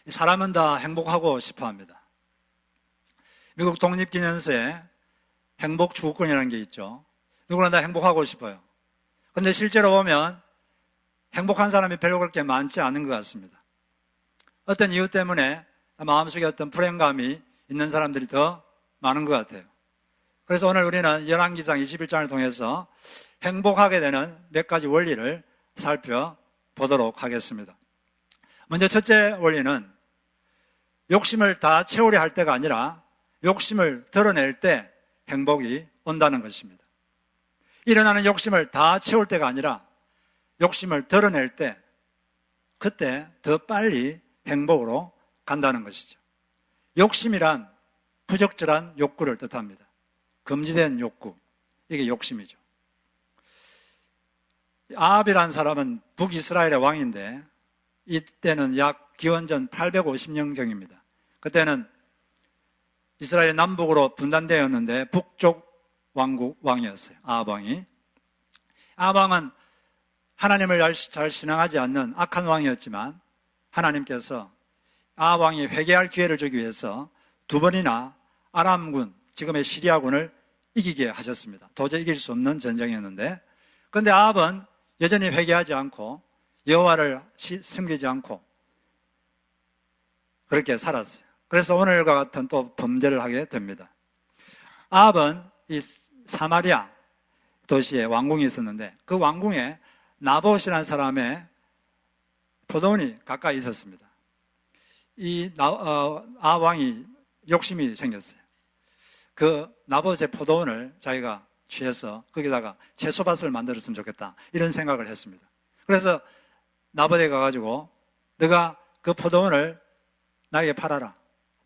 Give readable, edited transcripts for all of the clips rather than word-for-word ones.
사람은 다 행복하고 싶어 합니다. 미국 독립기념서에 행복 추구권이라는 게 있죠. 누구나 다 행복하고 싶어요. 그런데 실제로 보면 행복한 사람이 별로 그렇게 많지 않은 것 같습니다. 어떤 이유 때문에 마음속에 어떤 불행감이 있는 사람들이 더 많은 것 같아요. 그래서 오늘 우리는 열왕기상 21장을 통해서 행복하게 되는 몇 가지 원리를 살펴보도록 하겠습니다. 먼저 첫째 원리는 욕심을 다 채우려 할 때가 아니라 욕심을 드러낼 때 행복이 온다는 것입니다. 일어나는 욕심을 다 채울 때가 아니라 욕심을 드러낼 때 그때 더 빨리 행복으로 간다는 것이죠. 욕심이란 부적절한 욕구를 뜻합니다. 금지된 욕구, 이게 욕심이죠. 아합이라는 사람은 북이스라엘의 왕인데 이때는 약 기원전 850년경입니다. 그때는 이스라엘의 남북으로 분단되었는데 북쪽 왕국 왕이었어요. 아합 왕이. 아합 왕은 하나님을 잘 신앙하지 않는 악한 왕이었지만 하나님께서 아합 왕이 회개할 기회를 주기 위해서 두 번이나 아람군, 지금의 시리아군을 이기게 하셨습니다. 도저히 이길 수 없는 전쟁이었는데, 그런데 아합은 여전히 회개하지 않고 여호와를 섬기지 않고 그렇게 살았어요. 그래서 오늘과 같은 또 범죄를 하게 됩니다. 아합은 이 사마리아 도시에 왕궁이 있었는데 그 왕궁에 나봇이라는 사람의 포도원이 가까이 있었습니다. 이 아합 왕이 욕심이 생겼어요. 그 나봇의 포도원을 자기가 취해서 거기다가 채소밭을 만들었으면 좋겠다, 이런 생각을 했습니다. 그래서 나봇에 가가지고 너가 그 포도원을 나에게 팔아라,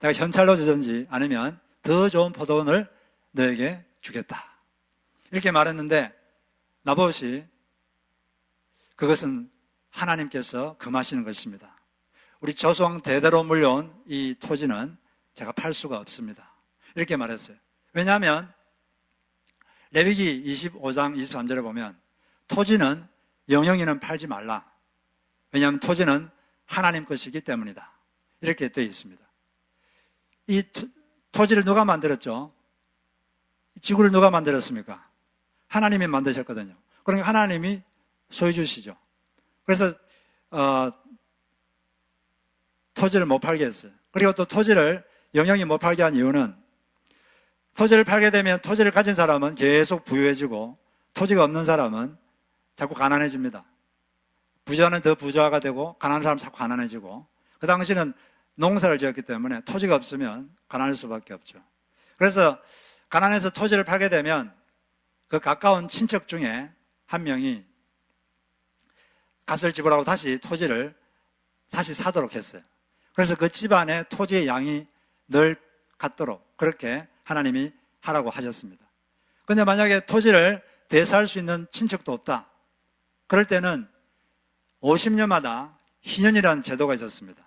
내가 현찰로 주든지 아니면 더 좋은 포도원을 너에게 주겠다, 이렇게 말했는데 나봇이 그것은 하나님께서 금하시는 것입니다. 우리 조수왕 대대로 물려온 이 토지는 제가 팔 수가 없습니다, 이렇게 말했어요. 왜냐하면 레위기 25장 23절에 보면 토지는 영영이는 팔지 말라, 왜냐하면 토지는 하나님 것이기 때문이다, 이렇게 되어 있습니다. 이 토지를 누가 만들었죠? 지구를 누가 만들었습니까? 하나님이 만드셨거든요. 그러니까 하나님이 소유주시죠. 그래서 토지를 못 팔게 했어요. 그리고 또 토지를 영영이 못 팔게 한 이유는 토지를 팔게 되면 토지를 가진 사람은 계속 부유해지고 토지가 없는 사람은 자꾸 가난해집니다. 부자는 더 부자가 되고 가난한 사람은 자꾸 가난해지고, 그 당시는 농사를 지었기 때문에 토지가 없으면 가난할 수밖에 없죠. 그래서 가난해서 토지를 팔게 되면 그 가까운 친척 중에 한 명이 값을 지불하고 다시 토지를 다시 사도록 했어요. 그래서 그 집안의 토지의 양이 늘 같도록 그렇게 하나님이 하라고 하셨습니다. 그런데 만약에 토지를 대사할 수 있는 친척도 없다, 그럴 때는 50년마다 희년이라는 제도가 있었습니다.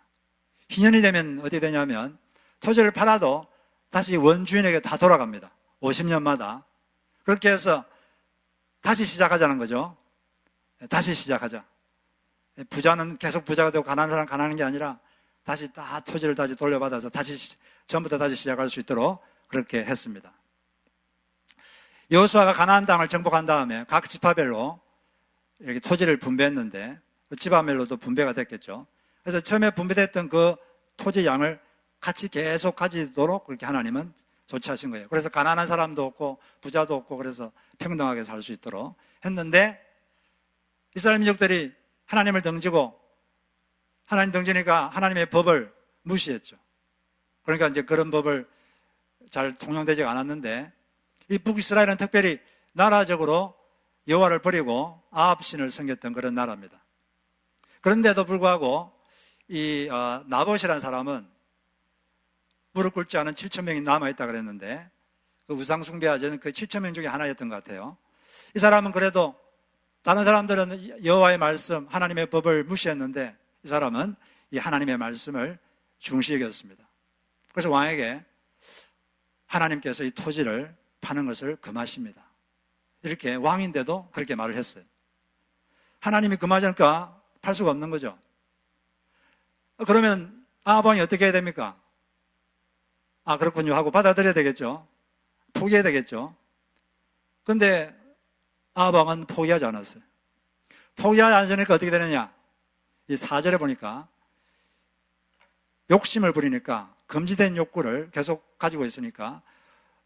희년이 되면 어떻게 되냐면 토지를 팔아도 다시 원주인에게 다 돌아갑니다. 50년마다. 그렇게 해서 다시 시작하자는 거죠. 다시 시작하자. 부자는 계속 부자가 되고 가난한 사람 가난한 게 아니라 다시 다 토지를 다시 돌려받아서 다시 전부터 다시 시작할 수 있도록 그렇게 했습니다. 여호수아가 가나안 땅을 정복한 다음에 각 지파별로 이렇게 토지를 분배했는데 그 지파별로도 분배가 됐겠죠. 그래서 처음에 분배됐던 그 토지 양을 같이 계속 가지도록 그렇게 하나님은 조치하신 거예요. 그래서 가난한 사람도 없고 부자도 없고 그래서 평등하게 살 수 있도록 했는데 이스라엘 민족들이 하나님을 등지고 하나님 등지니까 하나님의 법을 무시했죠. 그러니까 이제 그런 법을 잘 통용되지 않았는데 이 북이스라엘은 특별히 나라적으로 여호와를 버리고 아합 신을 섬겼던 그런 나라입니다. 그런데도 불구하고 이 나봇이라는 사람은 무릎 꿇지 않은 7,000명이 남아있다 그랬는데 그 우상 숭배하자는 그 7,000명 중에 하나였던 것 같아요. 이 사람은 그래도 다른 사람들은 여호와의 말씀, 하나님의 법을 무시했는데 이 사람은 이 하나님의 말씀을 중시 여겼습니다. 그래서 왕에게 하나님께서 이 토지를 파는 것을 금하십니다, 이렇게 왕인데도 그렇게 말을 했어요. 하나님이 금하자니까 팔 수가 없는 거죠. 그러면 아합 왕이 어떻게 해야 됩니까? 아, 그렇군요 하고 받아들여야 되겠죠. 포기해야 되겠죠. 근데 아합 왕은 포기하지 않았어요. 포기하지 않으니까 어떻게 되느냐? 이 4절에 보니까 욕심을 부리니까 금지된 욕구를 계속 가지고 있으니까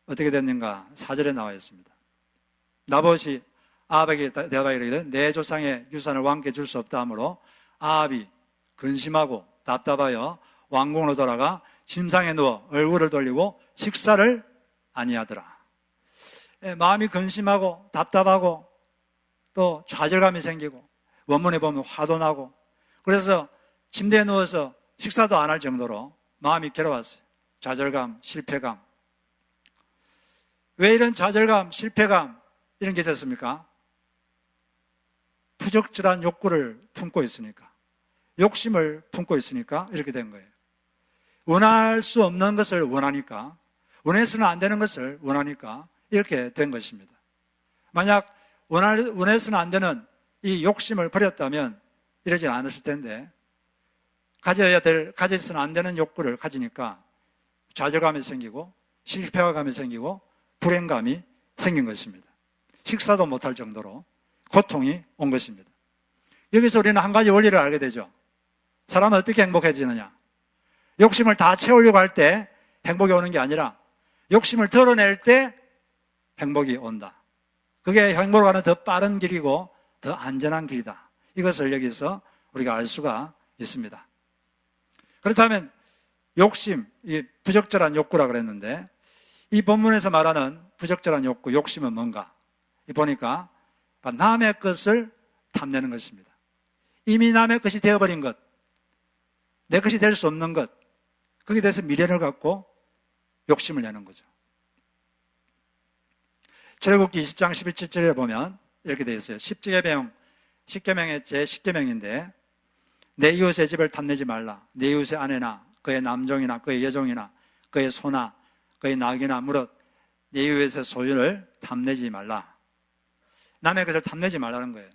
어떻게 됐는가? 4절에 나와 있습니다. 나봇이 아합에게 대답하기를 이르기를 내 조상의 유산을 왕께 줄 수 없다 하므로 아합이 근심하고 답답하여 왕궁으로 돌아가 침상에 누워 얼굴을 돌리고 식사를 아니하더라. 마음이 근심하고 답답하고 또 좌절감이 생기고 원문에 보면 화도 나고 그래서 침대에 누워서 식사도 안 할 정도로 마음이 괴로웠어요. 좌절감, 실패감. 왜 이런 좌절감, 실패감 이런 게 있었습니까? 부적절한 욕구를 품고 있으니까, 욕심을 품고 있으니까 이렇게 된 거예요. 원할 수 없는 것을 원하니까, 원해서는 안 되는 것을 원하니까 이렇게 된 것입니다. 만약 원해서는 안 되는 이 욕심을 버렸다면 이러지 않았을 텐데, 가져서는 안 되는 욕구를 가지니까 좌절감이 생기고 실패감이 생기고 불행감이 생긴 것입니다. 식사도 못할 정도로 고통이 온 것입니다. 여기서 우리는 한 가지 원리를 알게 되죠. 사람은 어떻게 행복해지느냐? 욕심을 다 채우려고 할 때 행복이 오는 게 아니라 욕심을 덜어낼 때 행복이 온다. 그게 행복으로 가는 더 빠른 길이고 더 안전한 길이다. 이것을 여기서 우리가 알 수가 있습니다. 그렇다면 욕심, 이 부적절한 욕구라 그랬는데 이 본문에서 말하는 부적절한 욕구, 욕심은 뭔가? 보니까 남의 것을 탐내는 것입니다. 이미 남의 것이 되어버린 것, 내 것이 될 수 없는 것, 거기에 대해서 미련을 갖고 욕심을 내는 거죠. 출애굽기 20장 11절에 보면 이렇게 되어 있어요. 10계명, 10계명의 제10계명인데 내 이웃의 집을 탐내지 말라. 내 이웃의 아내나 그의 남종이나 그의 여종이나 그의 소나 그의 낙이나 무릇 내 이웃의 소유를 탐내지 말라. 남의 것을 탐내지 말라는 거예요.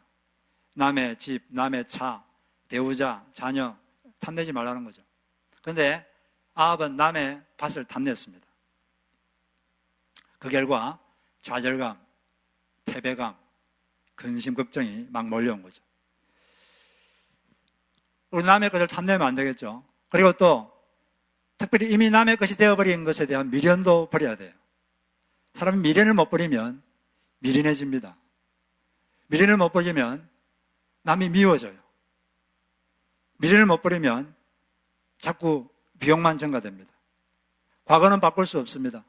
남의 집, 남의 차, 배우자, 자녀 탐내지 말라는 거죠. 그런데 아합은 남의 밭을 탐냈습니다. 그 결과 좌절감, 패배감, 근심, 걱정이 막 몰려온 거죠. 우리 남의 것을 탐내면 안 되겠죠. 그리고 또 특별히 이미 남의 것이 되어버린 것에 대한 미련도 버려야 돼요. 사람이 미련을 못 버리면 미련해집니다. 미련을 못 버리면 남이 미워져요. 미련을 못 버리면 자꾸 비용만 증가됩니다. 과거는 바꿀 수 없습니다.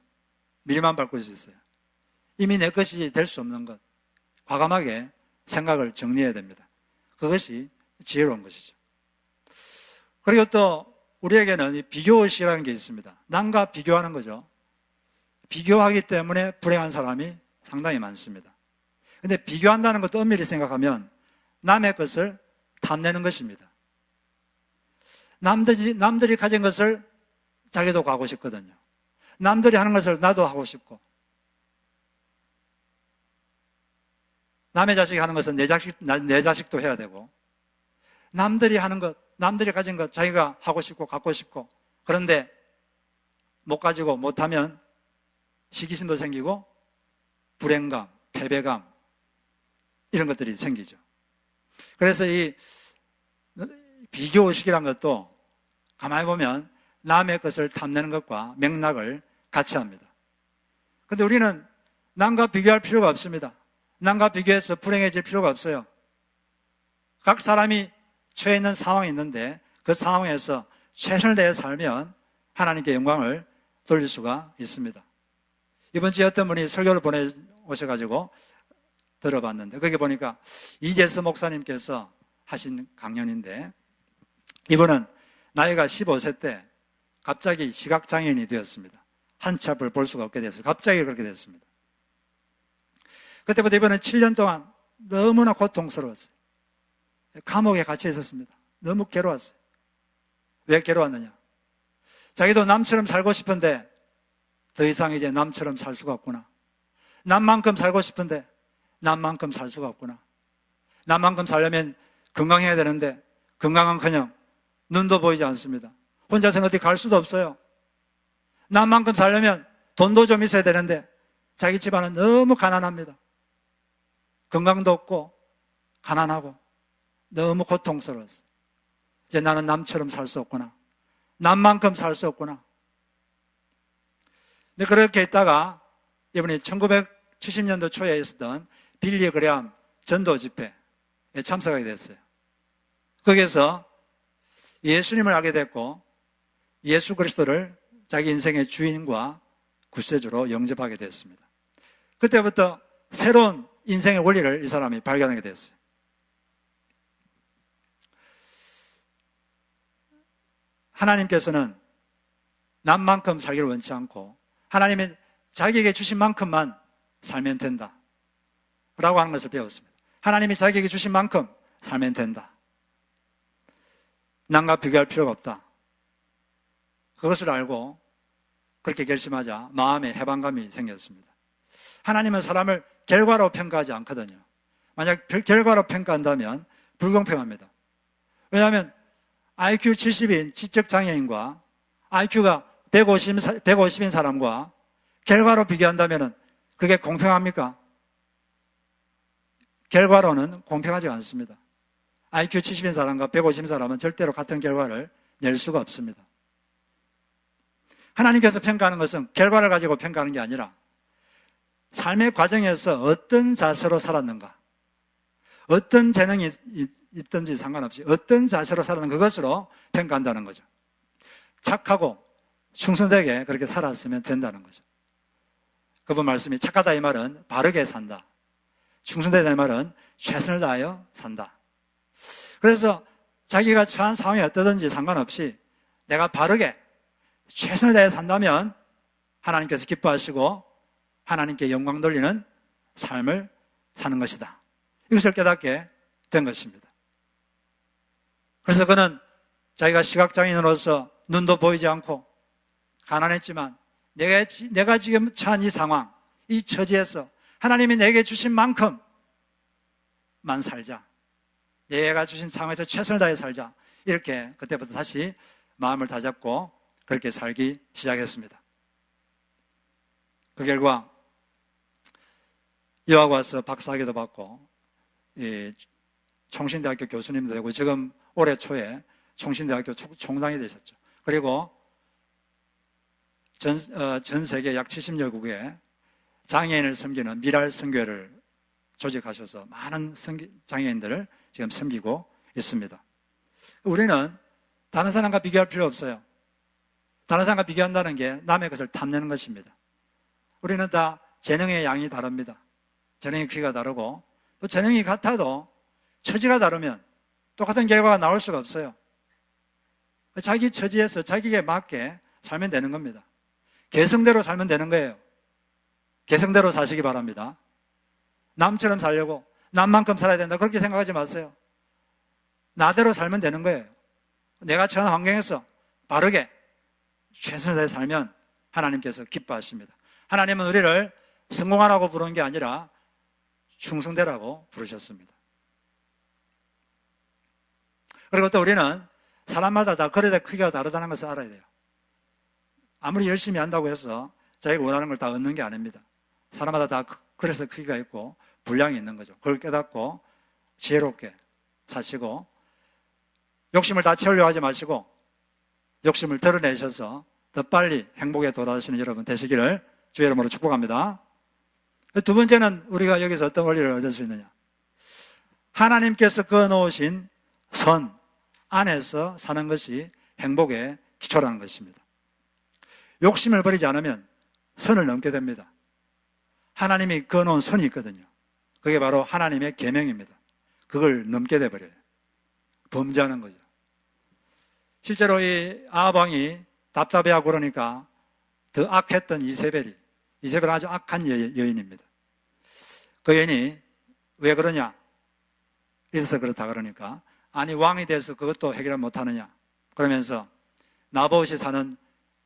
미래만 바꿀 수 있어요. 이미 내 것이 될 수 없는 것, 과감하게 생각을 정리해야 됩니다. 그것이 지혜로운 것이죠. 그리고 또 우리에게는 이 비교의식이라는 게 있습니다. 남과 비교하는 거죠. 비교하기 때문에 불행한 사람이 상당히 많습니다. 그런데 비교한다는 것도 엄밀히 생각하면 남의 것을 탐내는 것입니다. 남들이 가진 것을 자기도 가고 싶거든요. 남들이 하는 것을 나도 하고 싶고, 남의 자식이 하는 것은 내 자식도 해야 되고, 남들이 하는 것, 남들이 가진 것 자기가 하고 싶고 갖고 싶고, 그런데 못 가지고 못하면 시기심도 생기고 불행감, 패배감 이런 것들이 생기죠. 그래서 이 비교의식이란 것도 가만히 보면 남의 것을 탐내는 것과 맥락을 같이 합니다. 그런데 우리는 남과 비교할 필요가 없습니다. 남과 비교해서 불행해질 필요가 없어요. 각 사람이 처해 있는 상황이 있는데 그 상황에서 최선을 다해 살면 하나님께 영광을 돌릴 수가 있습니다. 이번 주에 어떤 분이 설교를 보내오셔가지고 들어봤는데 거기 보니까 이재수 목사님께서 하신 강연인데 이분은 나이가 15세 때 갑자기 시각장애인이 되었습니다. 한치 앞을 볼 수가 없게 됐어요. 갑자기 그렇게 됐습니다. 그때부터 이번엔 7년 동안 너무나 고통스러웠어요. 감옥에 갇혀 있었습니다. 너무 괴로웠어요. 왜 괴로웠느냐? 자기도 남처럼 살고 싶은데 더 이상 이제 남처럼 살 수가 없구나. 남만큼 살고 싶은데 남만큼 살 수가 없구나. 남만큼 살려면 건강해야 되는데 건강은커녕 눈도 보이지 않습니다. 혼자서는 어디 갈 수도 없어요. 남만큼 살려면 돈도 좀 있어야 되는데 자기 집안은 너무 가난합니다. 건강도 없고 가난하고 너무 고통스러웠어요. 이제 나는 남처럼 살 수 없구나. 남만큼 살 수 없구나. 근데 그렇게 있다가 이번에 1970년도 초에 있었던 빌리 그레암 전도 집회에 참석하게 됐어요. 거기에서 예수님을 알게 됐고 예수 그리스도를 자기 인생의 주인과 구세주로 영접하게 됐습니다. 그때부터 새로운 인생의 원리를 이 사람이 발견하게 됐어요. 하나님께서는 남만큼 살기를 원치 않고 하나님이 자기에게 주신 만큼만 살면 된다 라고 하는 것을 배웠습니다. 하나님이 자기에게 주신 만큼 살면 된다. 남과 비교할 필요가 없다. 그것을 알고 그렇게 결심하자 마음에 해방감이 생겼습니다. 하나님은 사람을 결과로 평가하지 않거든요. 만약 결과로 평가한다면 불공평합니다. 왜냐하면 IQ 70인 지적장애인과 IQ가 150인 사람과 결과로 비교한다면 그게 공평합니까? 결과로는 공평하지 않습니다. IQ 70인 사람과 150인 사람은 절대로 같은 결과를 낼 수가 없습니다. 하나님께서 평가하는 것은 결과를 가지고 평가하는 게 아니라 삶의 과정에서 어떤 자세로 살았는가, 어떤 재능이 있든지 상관없이 어떤 자세로 살았는가 그것으로 평가한다는 거죠. 착하고 충성되게 그렇게 살았으면 된다는 거죠. 그분 말씀이 착하다 이 말은 바르게 산다. 충성되다 이 말은 최선을 다하여 산다. 그래서 자기가 처한 상황이 어떠든지 상관없이 내가 바르게 최선을 다해 산다면 하나님께서 기뻐하시고 하나님께 영광 돌리는 삶을 사는 것이다. 이것을 깨닫게 된 것입니다. 그래서 그는 자기가 시각장애인으로서 눈도 보이지 않고 가난했지만 내가 지금 처한 이 상황, 이 처지에서 하나님이 내게 주신 만큼만 살자. 내가 주신 상황에서 최선을 다해 살자. 이렇게 그때부터 다시 마음을 다잡고 그렇게 살기 시작했습니다. 그 결과 유학 와서 박사학위도 받고 총신대학교 교수님도 되고 지금 올해 초에 총신대학교 총장이 되셨죠. 그리고 전 세계 약 70여국에 장애인을 섬기는 미랄 선교회를 조직하셔서 많은 장애인들을 지금 섬기고 있습니다. 우리는 다른 사람과 비교할 필요 없어요. 다른 사람과 비교한다는 게 남의 것을 탐내는 것입니다. 우리는 다 재능의 양이 다릅니다. 재능의 크기가 다르고 또 재능이 같아도 처지가 다르면 똑같은 결과가 나올 수가 없어요. 자기 처지에서 자기에게 맞게 살면 되는 겁니다. 개성대로 살면 되는 거예요. 개성대로 사시기 바랍니다. 남처럼 살려고 남만큼 살아야 된다 그렇게 생각하지 마세요. 나대로 살면 되는 거예요. 내가 처한 환경에서 바르게 최선을 다해 살면 하나님께서 기뻐하십니다. 하나님은 우리를 성공하라고 부르는 게 아니라 충성되라고 부르셨습니다. 그리고 또 우리는 사람마다 다 거래대 크기가 다르다는 것을 알아야 돼요. 아무리 열심히 한다고 해서 자기가 원하는 걸 다 얻는 게 아닙니다. 사람마다 다 그래서 크기가 있고 분량이 있는 거죠. 그걸 깨닫고 지혜롭게 사시고 욕심을 다 채우려고 하지 마시고 욕심을 덜어내셔서 더 빨리 행복에 도달하시는 여러분 되시기를 주의 이름으로 축복합니다. 두 번째는 우리가 여기서 어떤 원리를 얻을 수 있느냐. 하나님께서 그어놓으신 선 안에서 사는 것이 행복의 기초라는 것입니다. 욕심을 버리지 않으면 선을 넘게 됩니다. 하나님이 그어놓은 선이 있거든요. 그게 바로 하나님의 계명입니다. 그걸 넘게 돼버려요. 범죄하는 거죠. 실제로 이 아합 왕이 답답해하고 그러니까 더 악했던 이세벨은 아주 악한 여인입니다. 그 여인이 왜 그러냐? 있어서 그렇다 그러니까 아니 왕이 돼서 그것도 해결 못하느냐? 그러면서 나봇이 사는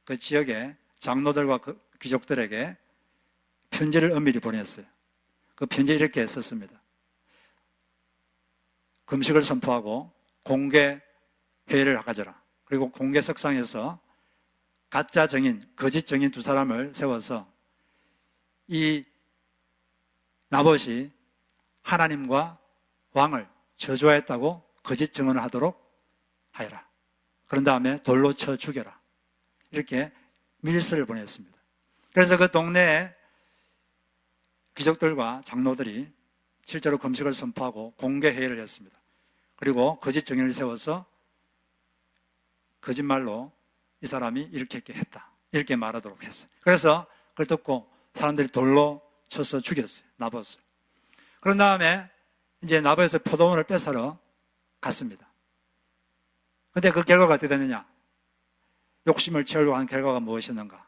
그 지역의 장로들과 그 귀족들에게 편지를 엄밀히 보냈어요. 그 편지에 이렇게 썼습니다. 금식을 선포하고 공개 회의를 가져라. 그리고 공개석상에서 가짜 증인, 거짓 증인 두 사람을 세워서 이 나봇이 하나님과 왕을 저주하였다고 거짓 증언을 하도록 하여라. 그런 다음에 돌로 쳐 죽여라. 이렇게 밀서를 보냈습니다. 그래서 그 동네에 귀족들과 장로들이 실제로 금식을 선포하고 공개회의를 했습니다. 그리고 거짓 증인을 세워서 거짓말로 이 사람이 이렇게 했다. 이렇게 말하도록 했어요. 그래서 그걸 듣고 사람들이 돌로 쳐서 죽였어요. 나봇을. 그런 다음에 이제 나봇에서 포도원을 뺏으러 갔습니다. 근데 그 결과가 어떻게 되느냐? 욕심을 채우려고 하는 결과가 무엇이었는가?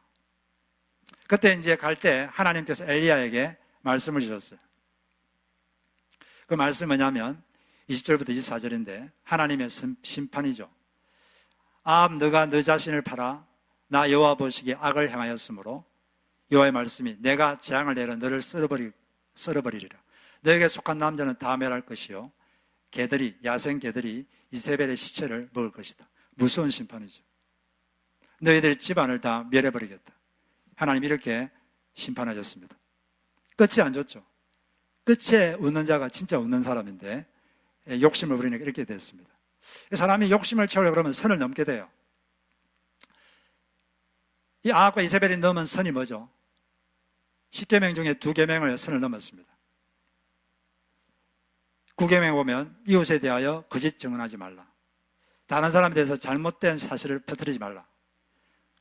그때 이제 갈 때 하나님께서 엘리야에게 말씀을 주셨어요. 그 말씀이 뭐냐면 20절부터 24절인데 하나님의 심판이죠. 아합, 너가 너 자신을 팔아 나 여호와 보시기에 악을 행하였으므로 여호와의 말씀이 내가 재앙을 내려 너를 썰어버리리라. 너에게 속한 남자는 다 멸할 것이요 야생 개들이 이세벨의 시체를 먹을 것이다. 무서운 심판이죠. 너희들 집안을 다 멸해버리겠다. 하나님 이렇게 심판하셨습니다. 끝이 안 좋죠. 끝에 웃는 자가 진짜 웃는 사람인데 욕심을 부리니까 이렇게 됐습니다. 사람이 욕심을 채우려고 그러면 선을 넘게 돼요. 이 아합과 이세벨이 넘은 선이 뭐죠? 10계명 중에 2계명을 선을 넘었습니다. 9계명 보면 이웃에 대하여 거짓 증언하지 말라. 다른 사람에 대해서 잘못된 사실을 퍼뜨리지 말라.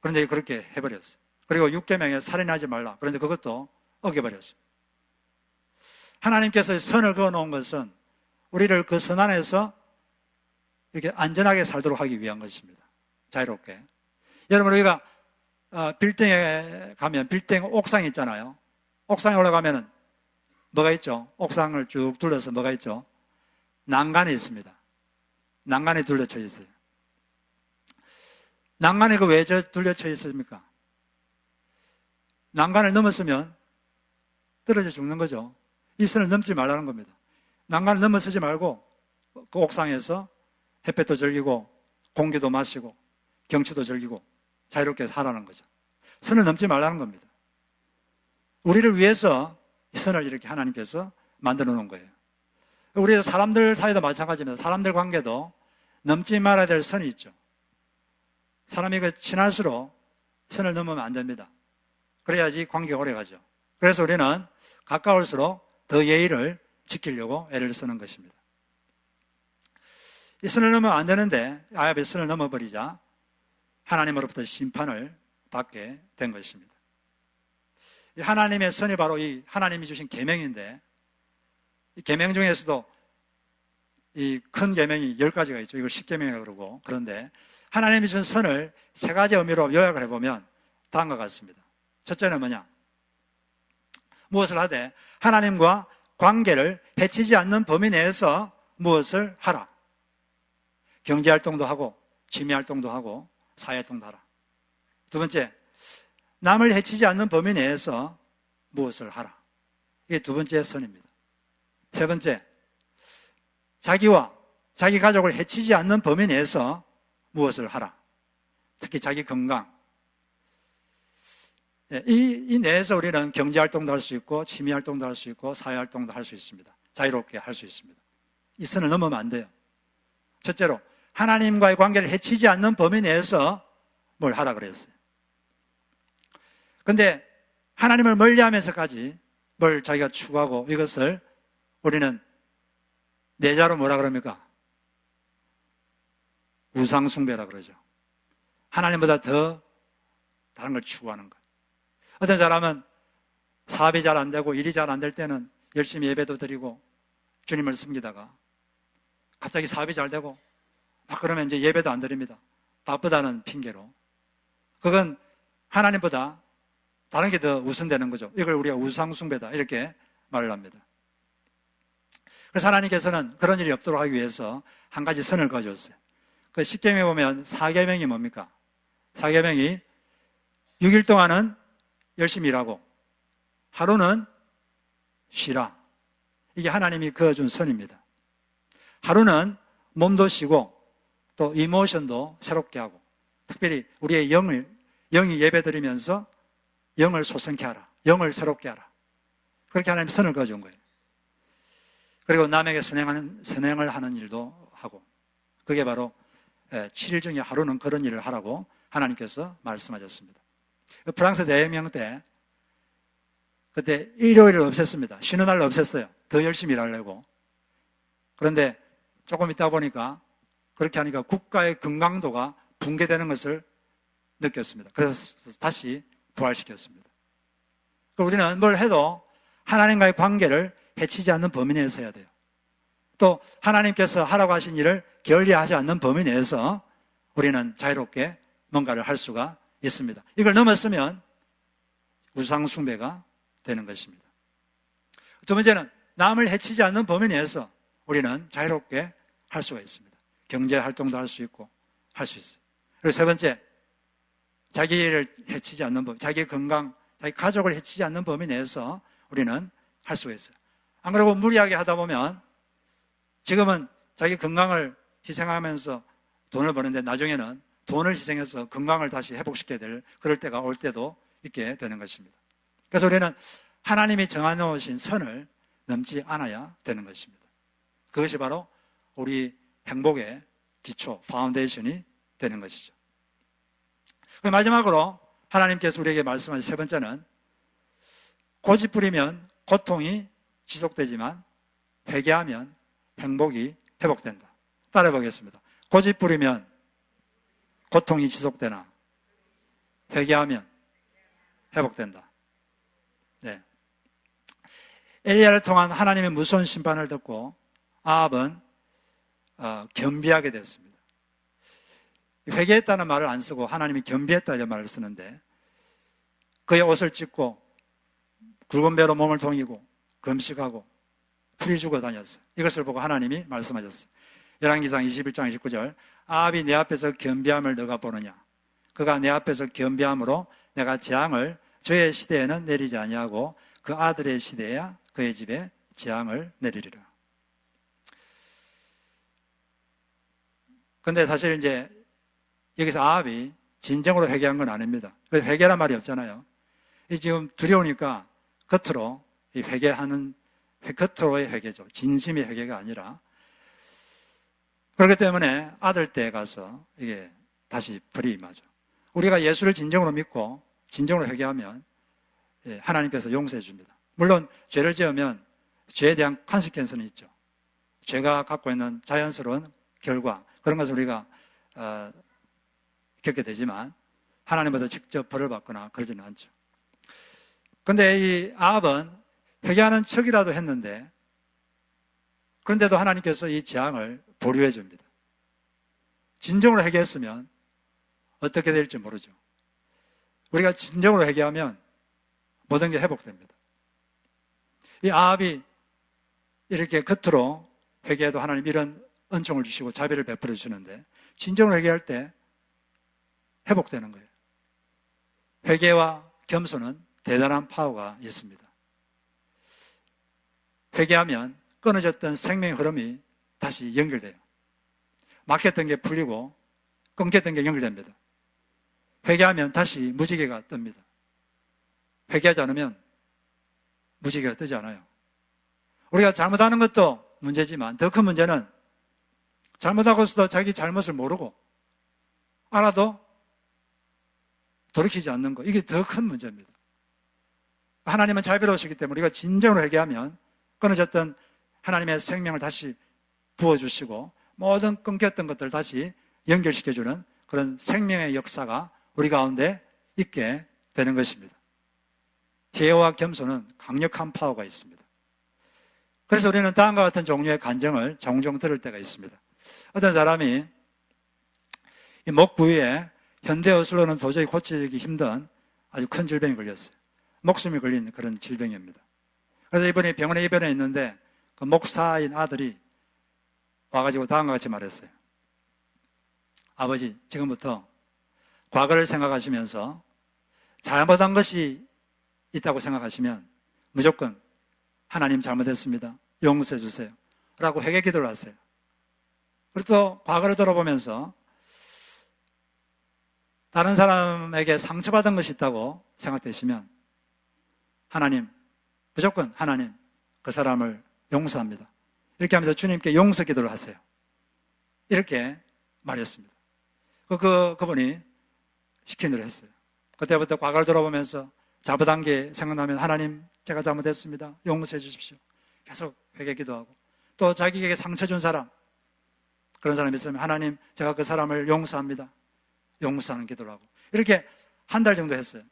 그런데 그렇게 해버렸어요. 그리고 6계명에 살인하지 말라. 그런데 그것도 어겨버렸어요. 하나님께서 선을 그어놓은 것은 우리를 그 선 안에서 이렇게 안전하게 살도록 하기 위한 것입니다. 자유롭게. 여러분, 우리가 빌딩에 가면 빌딩 옥상이 있잖아요. 옥상에 올라가면은 뭐가 있죠? 옥상을 쭉 둘러서 뭐가 있죠? 난간이 있습니다. 난간이 둘러쳐 있어요. 난간이 왜 둘러쳐 있습니까? 난간을 넘었으면 떨어져 죽는 거죠. 이 선을 넘지 말라는 겁니다. 난간을 넘어서지 말고 그 옥상에서 햇볕도 즐기고 공기도 마시고 경치도 즐기고 자유롭게 살아라는 거죠. 선을 넘지 말라는 겁니다. 우리를 위해서 이 선을 이렇게 하나님께서 만들어 놓은 거예요. 우리 사람들 사이도 마찬가지입니다. 사람들 관계도 넘지 말아야 될 선이 있죠. 사람이 친할수록 선을 넘으면 안 됩니다. 그래야지 관계가 오래 가죠. 그래서 우리는 가까울수록 더 예의를 지키려고 애를 쓰는 것입니다. 이 선을 넘으면 안 되는데 아합의 선을 넘어버리자 하나님으로부터 심판을 받게 된 것입니다. 하나님의 선이 바로 이 하나님이 주신 계명인데 이 계명 중에서도 이 큰 계명이 10가지가 있죠. 이걸 10계명이라고 그러고 그런데 하나님이 준 선을 3가지 의미로 요약을 해보면 다음과 같습니다. 첫째는 뭐냐? 무엇을 하되 하나님과 관계를 해치지 않는 범위 내에서 무엇을 하라. 경제활동도 하고 취미활동도 하고 사회활동도 하라. 두 번째, 남을 해치지 않는 범위 내에서 무엇을 하라. 이게 두 번째 선입니다. 세 번째, 자기와 자기 가족을 해치지 않는 범위 내에서 무엇을 하라. 특히 자기 건강. 이 내에서 우리는 경제활동도 할 수 있고 취미활동도 할 수 있고 사회활동도 할 수 있습니다. 자유롭게 할 수 있습니다. 이 선을 넘으면 안 돼요. 첫째로 하나님과의 관계를 해치지 않는 범위 내에서 뭘 하라 그랬어요. 그런데 하나님을 멀리하면서까지 뭘 자기가 추구하고 이것을 우리는 내자로 뭐라 그럽니까? 우상숭배라 그러죠. 하나님보다 더 다른 걸 추구하는 것. 어떤 사람은 사업이 잘 안 되고 일이 잘 안 될 때는 열심히 예배도 드리고 주님을 섬기다가 갑자기 사업이 잘 되고 막 그러면 이제 예배도 안 드립니다. 바쁘다는 핑계로. 그건 하나님보다 다른 게 더 우선되는 거죠. 이걸 우리가 우상숭배다 이렇게 말을 합니다. 그래서 하나님께서는 그런 일이 없도록 하기 위해서 한 가지 선을 가져왔어요. 그 10계명에 보면 4계명이 뭡니까? 4계명이 6일 동안은 열심히 일하고 하루는 쉬라. 이게 하나님이 그어준 선입니다. 하루는 몸도 쉬고 또 이모션도 새롭게 하고, 특별히 우리의 영이 예배드리면서 영을 소성케 하라, 영을 새롭게 하라. 그렇게 하나님 선을 그어준 거예요. 그리고 남에게 선행을 하는 일도 하고, 그게 바로 7일 중에 하루는 그런 일을 하라고 하나님께서 말씀하셨습니다. 프랑스 대혁명 때 그때 일요일을 없앴습니다. 쉬는 날을 없앴어요. 더 열심히 일하려고. 그런데 조금 있다 보니까 그렇게 하니까 국가의 건강도가 붕괴되는 것을 느꼈습니다. 그래서 다시 부활시켰습니다. 우리는 뭘 해도 하나님과의 관계를 해치지 않는 범위 내에서 해야 돼요. 또 하나님께서 하라고 하신 일을 게을리하지 않는 범위 내에서 우리는 자유롭게 뭔가를 할 수가 있습니다. 이걸 넘었으면 우상숭배가 되는 것입니다. 두 번째는 남을 해치지 않는 범위 내에서 우리는 자유롭게 할 수가 있습니다. 경제활동도 할 수 있고 할 수 있어요. 그리고 세 번째, 자기를 해치지 않는 범위, 자기 건강, 자기 가족을 해치지 않는 범위 내에서 우리는 할 수가 있어요. 안 그러고 무리하게 하다 보면 지금은 자기 건강을 희생하면서 돈을 버는데 나중에는 돈을 희생해서 건강을 다시 회복시켜야 될 그럴 때가 올 때도 있게 되는 것입니다. 그래서 우리는 하나님이 정해놓으신 선을 넘지 않아야 되는 것입니다. 그것이 바로 우리 행복의 기초, 파운데이션이 되는 것이죠. 마지막으로 하나님께서 우리에게 말씀하신 세 번째는 고집 부리면 고통이 지속되지만 회개하면 행복이 회복된다. 따라해 보겠습니다. 고집 부리면 고통이 지속되나 회개하면 회복된다. 네. 엘리야를 통한 하나님의 무서운 심판을 듣고 아합은 겸비하게 됐습니다. 회개했다는 말을 안 쓰고 하나님이 겸비했다 이런 말을 쓰는데 그의 옷을 찢고 굵은 배로 몸을 동이고 금식하고 풀이 죽어 다녔어요. 이것을 보고 하나님이 말씀하셨어요. 열왕기상 21장 29절 아합이 내 앞에서 겸비함을 너가 보느냐 그가 내 앞에서 겸비함으로 내가 재앙을 저의 시대에는 내리지 아니하고 그 아들의 시대에야 그의 집에 재앙을 내리리라. 근데 사실 이제 여기서 아합이 진정으로 회개한 건 아닙니다. 회개란 말이 없잖아요. 지금 두려우니까 겉으로 회개하는 겉으로의 회개죠. 진심의 회개가 아니라. 그렇기 때문에 아들 때에 가서 이게 다시 불이 임하죠. 우리가 예수를 진정으로 믿고 진정으로 회개하면 하나님께서 용서해 줍니다. 물론 죄를 지으면 죄에 대한 컨시퀀스는 있죠. 죄가 갖고 있는 자연스러운 결과 그런 것을 우리가 겪게 되지만 하나님보다 직접 벌을 받거나 그러지는 않죠. 그런데 이 아합은 회개하는 척이라도 했는데 그런데도 하나님께서 이 재앙을 보류해 줍니다. 진정으로 회개했으면 어떻게 될지 모르죠. 우리가 진정으로 회개하면 모든 게 회복됩니다. 이 아합이 이렇게 겉으로 회개해도 하나님 이런 은총을 주시고 자비를 베풀어 주시는데 진정으로 회개할 때 회복되는 거예요. 회개와 겸손은 대단한 파워가 있습니다. 회개하면 끊어졌던 생명의 흐름이 다시 연결돼요. 막혔던 게 풀리고 끊겼던 게 연결됩니다. 회개하면 다시 무지개가 뜹니다. 회개하지 않으면 무지개가 뜨지 않아요. 우리가 잘못하는 것도 문제지만 더 큰 문제는 잘못하고서도 자기 잘못을 모르고 알아도 돌이키지 않는 것. 이게 더 큰 문제입니다. 하나님은 자비로우시기 때문에 우리가 진정으로 회개하면 끊어졌던 하나님의 생명을 다시 부어주시고 모든 끊겼던 것들을 다시 연결시켜주는 그런 생명의 역사가 우리 가운데 있게 되는 것입니다. 회개와 겸손은 강력한 파워가 있습니다. 그래서 우리는 다음과 같은 종류의 간증을 종종 들을 때가 있습니다. 어떤 사람이 이 목 부위에 현대의술로는 도저히 고치기 힘든 아주 큰 질병이 걸렸어요. 목숨이 걸린 그런 질병입니다. 그래서 이분이 병원에 입원해 있는데 그 목사인 아들이 와가지고 다음과 같이 말했어요. 아버지, 지금부터 과거를 생각하시면서 잘못한 것이 있다고 생각하시면 무조건 하나님 잘못했습니다. 용서해 주세요. 라고 회개 기도를 하세요. 그리고 또 과거를 돌아보면서 다른 사람에게 상처받은 것이 있다고 생각되시면 하나님, 무조건 하나님 그 사람을 용서합니다. 이렇게 하면서 주님께 용서 기도를 하세요. 이렇게 말했습니다. 그분이 시킨 대로 했어요. 그때부터 과거를 돌아보면서 잘못한 게 생각나면 하나님 제가 잘못했습니다. 용서해 주십시오. 계속 회개 기도하고 또 자기에게 상처 준 사람 그런 사람이 있으면 하나님 제가 그 사람을 용서합니다. 용서하는 기도를 하고 이렇게 한 달 정도 했어요.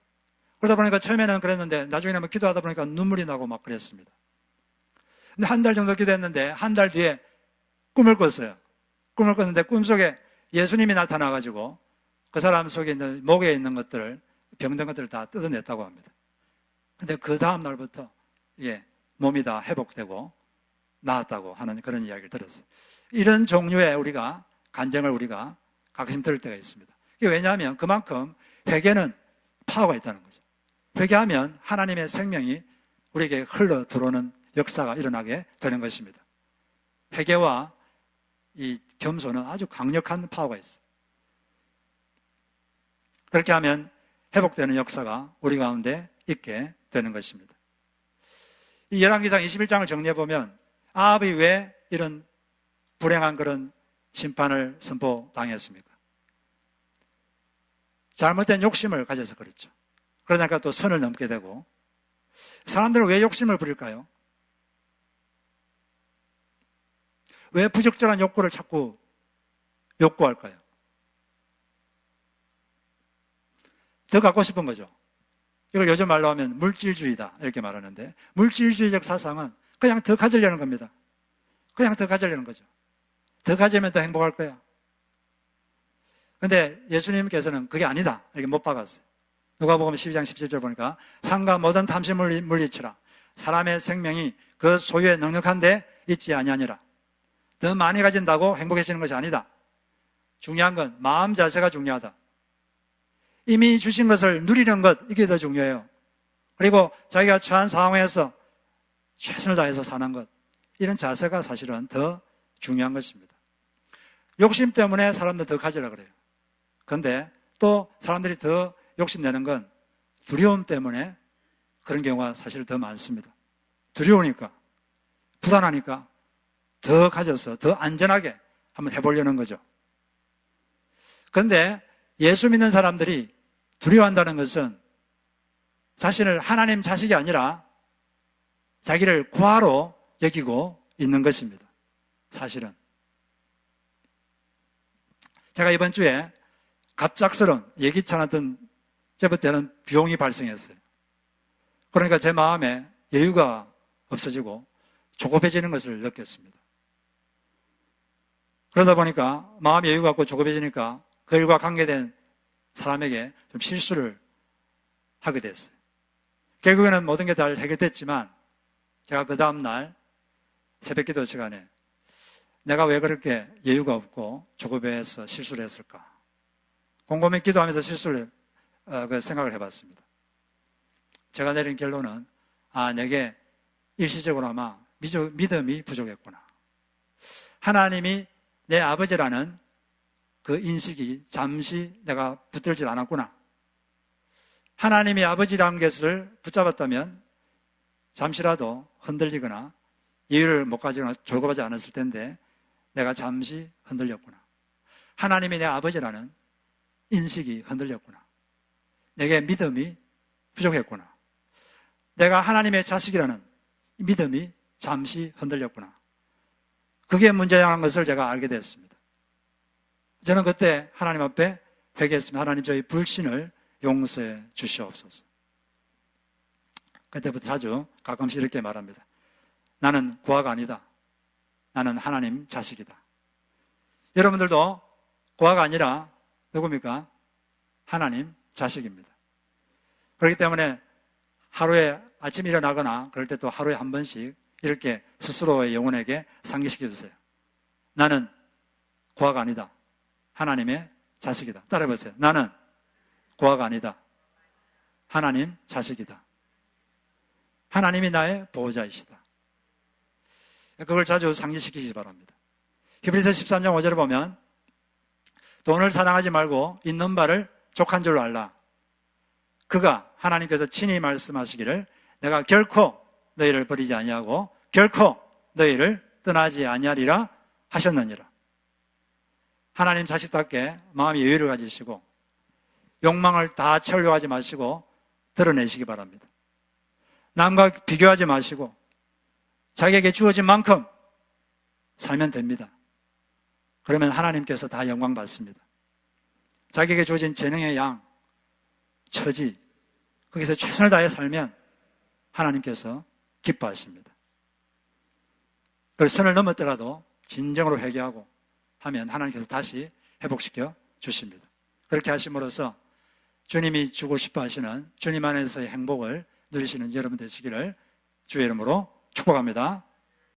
그러다 보니까 처음에는 그랬는데 나중에는 뭐 기도하다 보니까 눈물이 나고 막 그랬습니다. 근데 한 달 정도 기도했는데 한 달 뒤에 꿈을 꿨어요. 꿈을 꿨는데 꿈속에 예수님이 나타나가지고 그 사람 속에 있는 목에 있는 것들을 병든 것들을 다 뜯어냈다고 합니다. 근데 그 다음 날부터 몸이 다 회복되고 나았다고 하는 그런 이야기를 들었어요. 이런 종류의 우리가 간증을 우리가 가끔 들을 때가 있습니다. 왜냐하면 그만큼 회개는 파워가 있다는 거죠. 회개하면 하나님의 생명이 우리에게 흘러 들어오는 역사가 일어나게 되는 것입니다. 회개와 이 겸손은 아주 강력한 파워가 있어요. 그렇게 하면 회복되는 역사가 우리 가운데 있게 되는 것입니다. 이 열왕기상 21장을 정리해보면 아합이 왜 이런 불행한 그런 심판을 선포당했습니까? 잘못된 욕심을 가져서 그렇죠. 그러니까 또 선을 넘게 되고 사람들은 왜 욕심을 부릴까요? 왜 부적절한 욕구를 자꾸 욕구할까요? 더 갖고 싶은 거죠. 이걸 요즘 말로 하면 물질주의다 이렇게 말하는데 물질주의적 사상은 그냥 더 가지려는 겁니다. 그냥 더 가지려는 거죠. 더 가지면 더 행복할 거야. 근데 예수님께서는 그게 아니다 이렇게 못 박았어요. 누가복음 12장 17절 보니까 상과 모든 탐심을 물리치라. 사람의 생명이 그 소유에 넉넉한데 있지 아니하니라. 더 많이 가진다고 행복해지는 것이 아니다. 중요한 건 마음 자세가 중요하다. 이미 주신 것을 누리는 것, 이게 더 중요해요. 그리고 자기가 처한 상황에서 최선을 다해서 사는 것, 이런 자세가 사실은 더 중요한 것입니다. 욕심 때문에 사람들 더 가지려고 그래요. 그런데 또 사람들이 더 욕심내는 건 두려움 때문에 그런 경우가 사실 더 많습니다. 두려우니까, 불안하니까 더 가져서 더 안전하게 한번 해보려는 거죠. 그런데 예수 믿는 사람들이 두려워한다는 것은 자신을 하나님 자식이 아니라 자기를 과로 여기고 있는 것입니다. 사실은. 제가 이번 주에 갑작스러운 예기치 않았던 제멋대는 비용이 발생했어요. 그러니까 제 마음에 여유가 없어지고 조급해지는 것을 느꼈습니다. 그러다 보니까 마음이 여유가 없고 조급해지니까 그 일과 관계된 사람에게 좀 실수를 하게 됐어요. 결국에는 모든 게 다 해결됐지만 제가 그 다음날 새벽 기도 시간에 내가 왜 그렇게 여유가 없고 조급해서 실수를 했을까? 곰곰이 기도하면서 실수를 그 생각을 해봤습니다. 제가 내린 결론은 내게 일시적으로나마 믿음이 부족했구나. 하나님이 내 아버지라는 그 인식이 잠시 내가 붙들질 않았구나. 하나님이 아버지라는 것을 붙잡았다면 잠시라도 흔들리거나 이유를 못 가지거나 조급하지 않았을 텐데 내가 잠시 흔들렸구나. 하나님이 내 아버지라는 인식이 흔들렸구나. 내게 믿음이 부족했구나. 내가 하나님의 자식이라는 믿음이 잠시 흔들렸구나. 그게 문제라는 것을 제가 알게 됐습니다. 저는 그때 하나님 앞에 회개했습니다. 하나님 저희 불신을 용서해 주시옵소서. 그때부터 자주 가끔씩 이렇게 말합니다. 나는 고아가 아니다. 나는 하나님 자식이다. 여러분들도 고아가 아니라 누굽니까? 하나님 자식입니다. 그렇기 때문에 하루에 아침에 일어나거나 그럴 때 또 하루에 한 번씩 이렇게 스스로의 영혼에게 상기시켜 주세요. 나는 고아가 아니다. 하나님의 자식이다. 따라해보세요. 나는 고아가 아니다. 하나님 자식이다. 하나님이 나의 보호자이시다. 그걸 자주 상기시키시기 바랍니다. 히브리서 13장 5절을 보면 돈을 사랑하지 말고 있는 바를 족한 줄로 알라. 그가 하나님께서 친히 말씀하시기를 내가 결코 너희를 버리지 아니하고 결코 너희를 떠나지 아니하리라 하셨느니라. 하나님 자식답게 마음의 여유를 가지시고 욕망을 다 채우려고 하지 마시고 드러내시기 바랍니다. 남과 비교하지 마시고 자기에게 주어진 만큼 살면 됩니다. 그러면 하나님께서 다 영광 받습니다. 자기에게 주어진 재능의 양, 처지, 거기서 최선을 다해 살면 하나님께서 기뻐하십니다. 그 선을 넘었더라도 진정으로 회개하고 하면 하나님께서 다시 회복시켜 주십니다. 그렇게 하심으로써 주님이 주고 싶어 하시는 주님 안에서의 행복을 누리시는 여러분 되시기를 주의 이름으로 축복합니다.